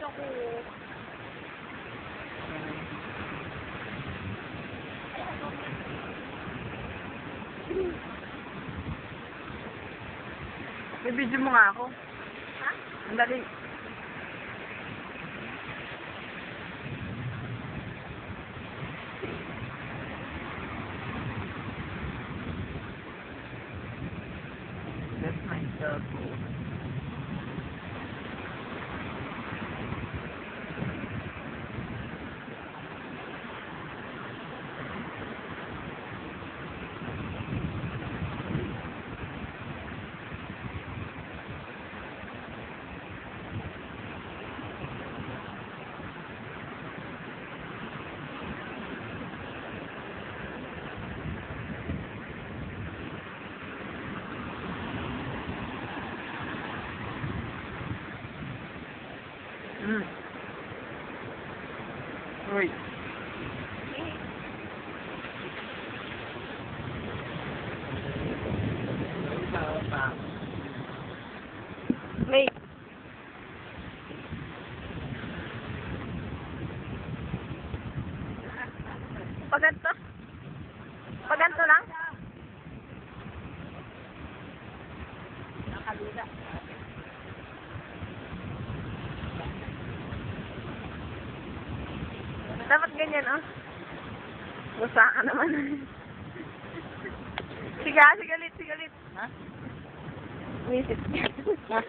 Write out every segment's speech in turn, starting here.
ako. May video mo nga ako. Ha? Ang dali. That's my cell phone. Uy. Wait. Paganto? Paganto lang? Nakalula. Dapat ganyan, oh. Gusa ka naman. Siga, sigalit, sigalit. Ha? Visit. Ha?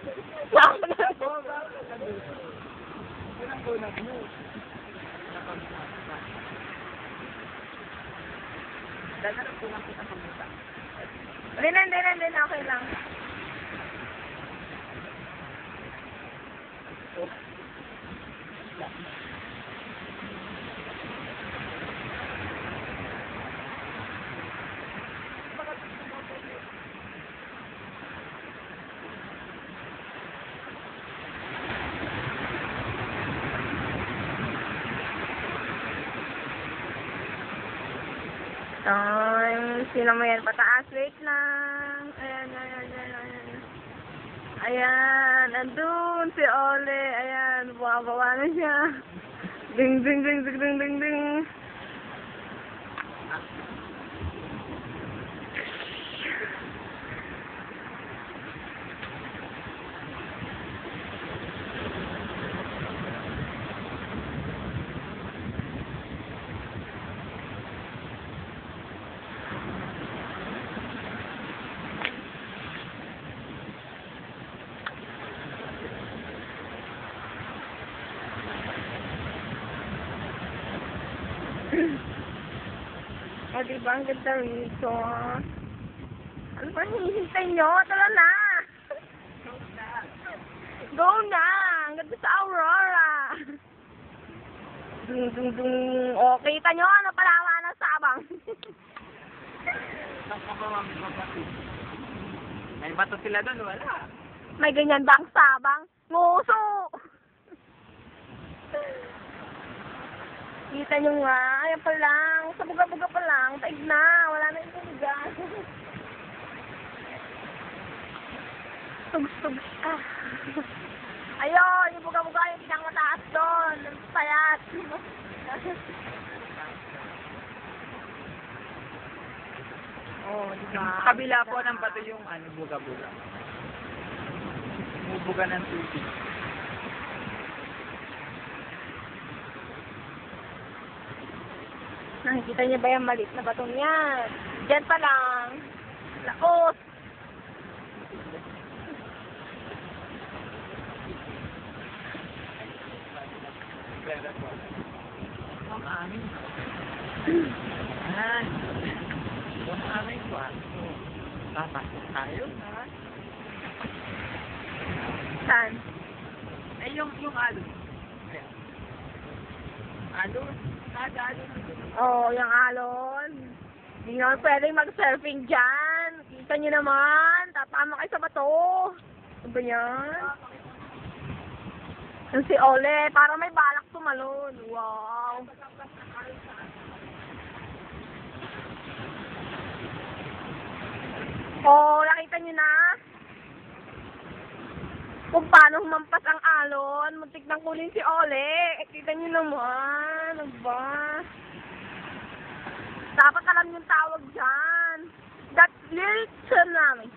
Saan na? Daganap ko lang kita pagbuta. Hindi, okay lang. Sino mo yan? Pataas. Wait lang. Ayan. Ayan. Andun si Ole. Ayan. Buwabawa na siya. Ding. O, diba? Ang ganda rito. Ano ba hinihintay nyo? Tara na! Go na! Ang ganda sa Aurora! Dung. O, kita nyo? Ano palawa ng sabang? May bato sila doon, wala. May ganyan bang sabang? Nguso! Kita nyo nga, ayan pa lang, sa buga-buga pa lang, taig na, wala na yung buga. Tugs. Ayun, yung buga-buga yung pinang mataas doon, payat. Oh, diba? Kabila po ng bato yung buga-buga. Bubuga ng tubig. Nakikita niyo ba yung maliit na batong yan? Diyan pa lang. Laos! Ang aming ang aming kwarto. Papasok tayo na. Saan? Eh, yung alon. Alon? Alon. Oh, yung alon. Hindi naman pwedeng mag-surfing dyan. Kita niyo naman. Tatama kayo sa bato. Ano ba yan? Yung si Ole, para may balak tumalon. Wow. Oh, nakita niyo na? kung paano humampas ang alon. Muntik nang kunin si Ole. Kita niyo naman. Ano ba? Dapat alam yung tawag dyan. That's little tsunami.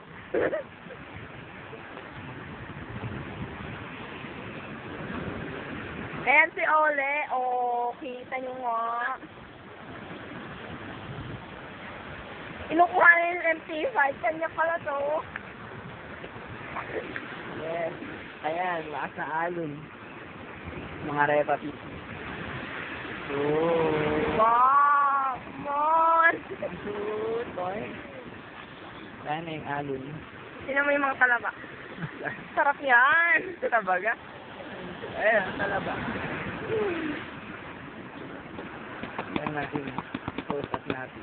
Ayan si Ole. Oh, kita niyo nga. Inukuha na yung MT5. Kanya pala to. Yes. Ayan, lakas na alon. Mga repa pieces. Oh. Wow! Come on! Shoot, boy. Ayan na yung alon. Sino mo yung mga talaba? Sarap yan! Ito tabaga? Ayan, talaba. Ayan natin. Post up natin.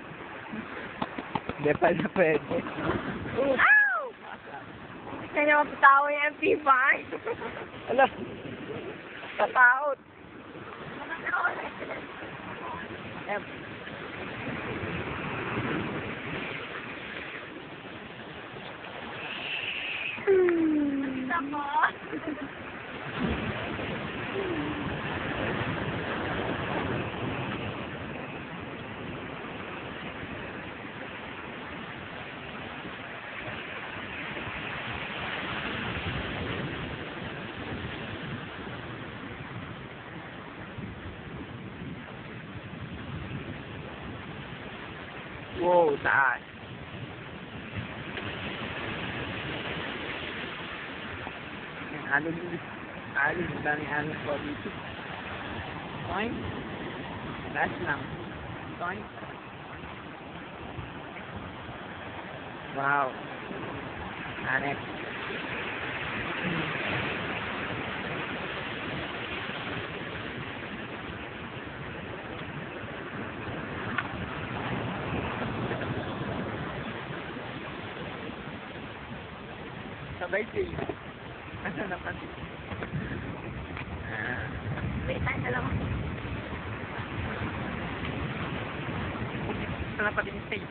Hindi pala pwede. Ow! Kanya mapatawa yung MP5. Ala. Tatakot. Em. Wow, taas. Yan, alon dito. Alon, daming alon po dito. Point. Last lang. Point. Wow. Anek. Sabay kayo. Ano na pati? Wait, tayo na lang. Ano na pati yung stage?